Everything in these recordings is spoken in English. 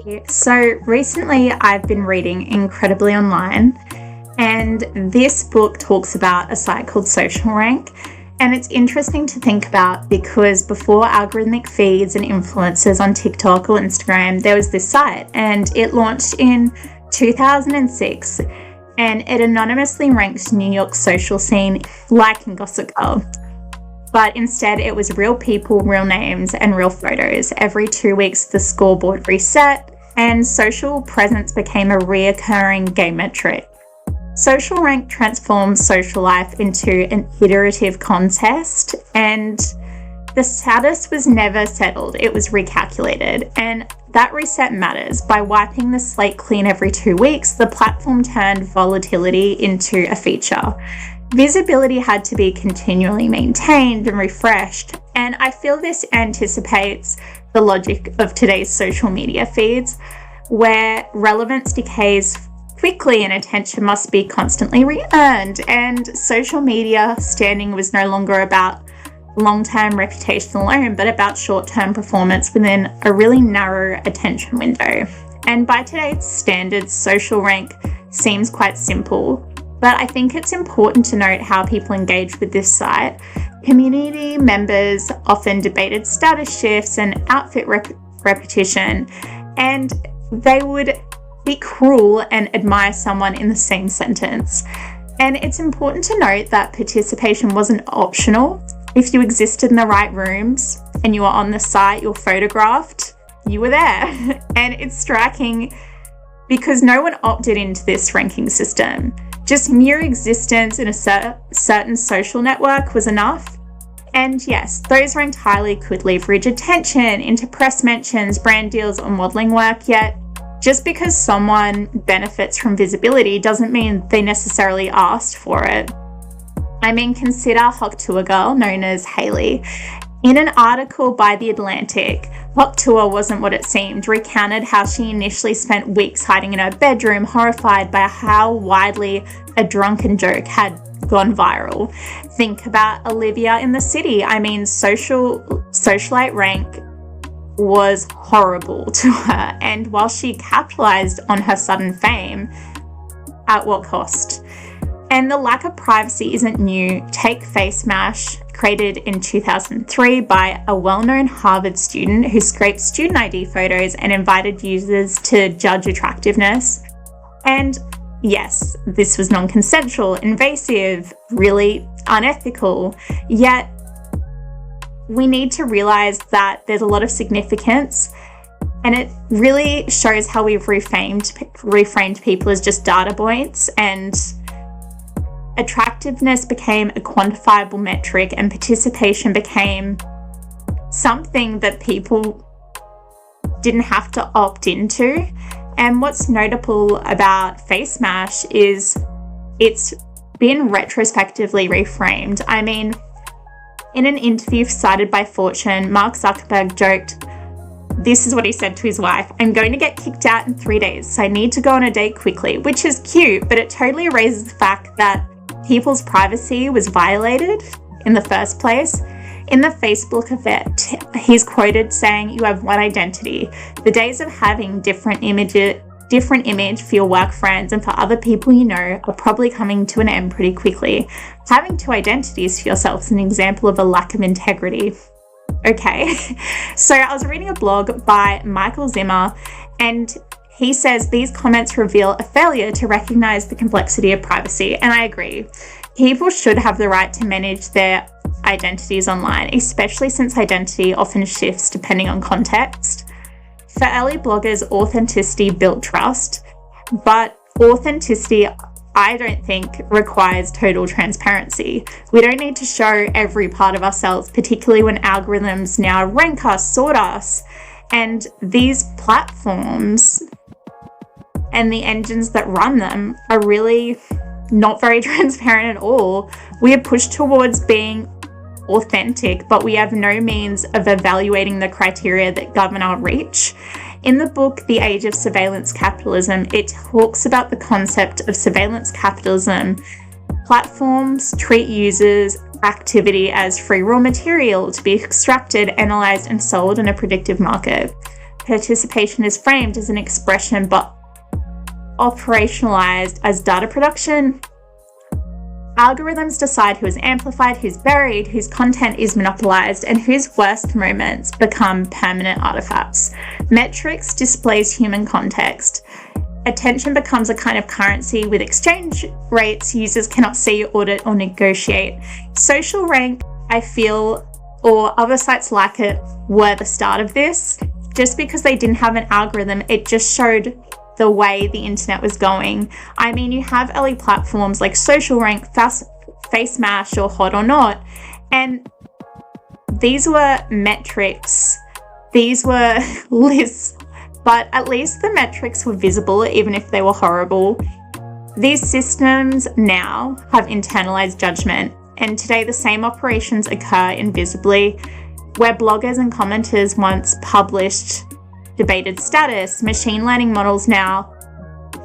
Hey, so recently I've been reading incredibly online, and this book talks about a site called Social Rank. And it's interesting to think about because before algorithmic feeds and influencers on TikTok or Instagram, there was this site, and it launched in 2006, and it anonymously ranked New York's social scene like in Gossip Girl. But instead, it was real people, real names, and real photos. Every 2 weeks, the scoreboard reset, and social presence became a reoccurring game metric. Social rank transforms social life into an iterative contest, and the status was never settled. It was recalculated, and that reset matters. By wiping the slate clean every 2 weeks, the platform turned volatility into a feature. Visibility had to be continually maintained and refreshed, and I feel this anticipates the logic of today's social media feeds, where relevance decays quickly and attention must be constantly re-earned, and social media standing was no longer about long-term reputation alone, but about short-term performance within a really narrow attention window. And by today's standards, social rank seems quite simple, but I think it's important to note how people engage with this site. Community members often debated status shifts and outfit repetition, and they would be cruel and admire someone in the same sentence. And it's important to note that participation wasn't optional. If you existed in the right rooms and you were on the site, you're photographed, you were there. And it's striking because no one opted into this ranking system. Just mere existence in a certain social network was enough. And yes, those ranked highly could leverage attention into press mentions, brand deals, or modeling work, yet just because someone benefits from visibility doesn't mean they necessarily asked for it. I mean, consider Hawk Tour girl known as Hailey. In an article by The Atlantic, Hawk Tour wasn't what it seemed, recounted how she initially spent weeks hiding in her bedroom, horrified by how widely a drunken joke had gone viral. Think about Olivia in The City. I mean, socialite rank was horrible to her, and while she capitalized on her sudden fame, at what cost? And the lack of privacy isn't new. Take Face Mash, created in 2003 by a well-known Harvard student who scraped student ID photos and invited users to judge attractiveness. And yes, this was non-consensual, invasive, really unethical, yet we need to realize that there's a lot of significance, and it really shows how we've reframed people as just data points, and attractiveness became a quantifiable metric, and participation became something that people didn't have to opt into. And what's notable about Face Mash is it's been retrospectively reframed. I mean, in an interview cited by Fortune, Mark Zuckerberg joked, this is what he said to his wife: "I'm going to get kicked out in 3 days, so I need to go on a date quickly," which is cute, but it totally raises the fact that people's privacy was violated in the first place. In the Facebook event, he's quoted saying, "You have one identity. The days of having different image for your work friends and for other people you know are probably coming to an end pretty quickly. Having two identities for yourself is an example of a lack of integrity." Okay, so I was reading a blog by Michael Zimmer, and he says these comments reveal a failure to recognize the complexity of privacy, and I agree. People should have the right to manage their identities online, especially since identity often shifts depending on context. For early bloggers, authenticity built trust, but authenticity, I don't think, requires total transparency. We don't need to show every part of ourselves, particularly when algorithms now rank us, sort us, and these platforms and the engines that run them are really not very transparent at all. We are pushed towards being authentic, but we have no means of evaluating the criteria that govern our reach. In the book, The Age of Surveillance Capitalism, it talks about the concept of surveillance capitalism. Platforms treat users' activity as free raw material to be extracted, analysed, and sold in a predictive market. participation is framed as an expression but operationalized as data production. Algorithms decide who is amplified, who's buried, whose content is monopolized, and whose worst moments become permanent artifacts. Metrics displays human context. Attention becomes a kind of currency with exchange rates users cannot see, audit, or negotiate. Social rank, I feel, or other sites like it, were the start of this. Just because they didn't have an algorithm, it just showed the way the internet was going. I mean, you have early platforms like Social Rank, Face Mash, or Hot or Not, and these were metrics, these were lists, but at least the metrics were visible even if they were horrible. These systems now have internalized judgment, and today the same operations occur invisibly, where bloggers and commenters once published debated status. Machine learning models now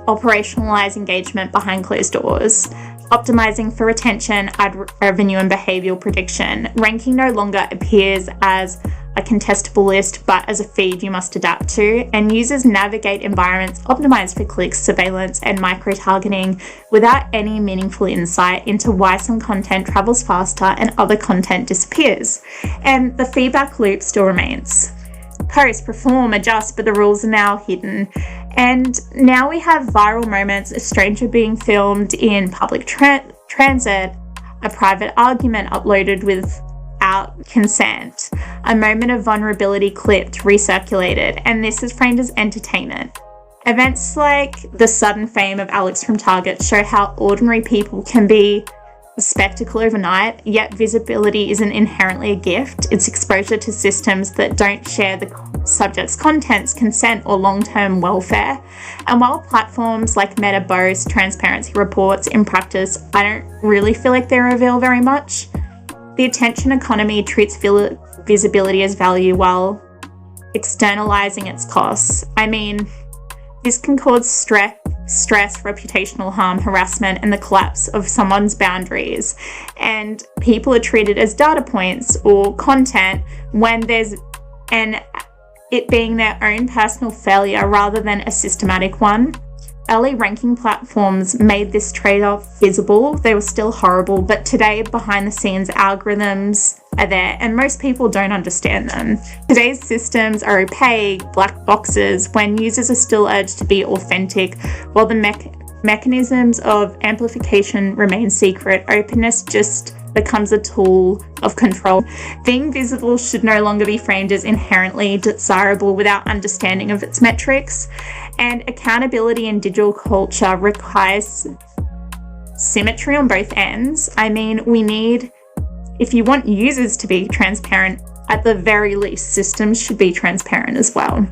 operationalize engagement behind closed doors, optimizing for retention, ad revenue, and behavioral prediction. Ranking no longer appears as a contestable list, but as a feed you must adapt to, and users navigate environments optimized for clicks, surveillance, and micro-targeting without any meaningful insight into why some content travels faster and other content disappears. And the feedback loop still remains. Post, perform, adjust, but the rules are now hidden. And now we have viral moments, a stranger being filmed in public transit, a private argument uploaded without consent, a moment of vulnerability clipped, recirculated, and this is framed as entertainment. Events like the sudden fame of Alex from Target show how ordinary people can be a spectacle overnight, yet visibility isn't inherently a gift. It's exposure to systems that don't share the subject's contents, consent, or long-term welfare. And while platforms like Meta boast transparency reports, in practice, I don't really feel like they reveal very much. The attention economy treats visibility as value while externalizing its costs. I mean, this can cause stress, reputational harm, harassment, and the collapse of someone's boundaries. And people are treated as data points or content when there's it being their own personal failure rather than a systematic one. Early ranking platforms made this trade-off visible. They were still horrible, but today behind the scenes algorithms are there and most people don't understand them. Today's systems are opaque, black boxes, when users are still urged to be authentic, while the mechanisms of amplification remain secret. Openness just becomes a tool of control. Being visible should no longer be framed as inherently desirable without understanding of its metrics. And accountability in digital culture requires symmetry on both ends. I mean, if you want users to be transparent, at the very least, systems should be transparent as well.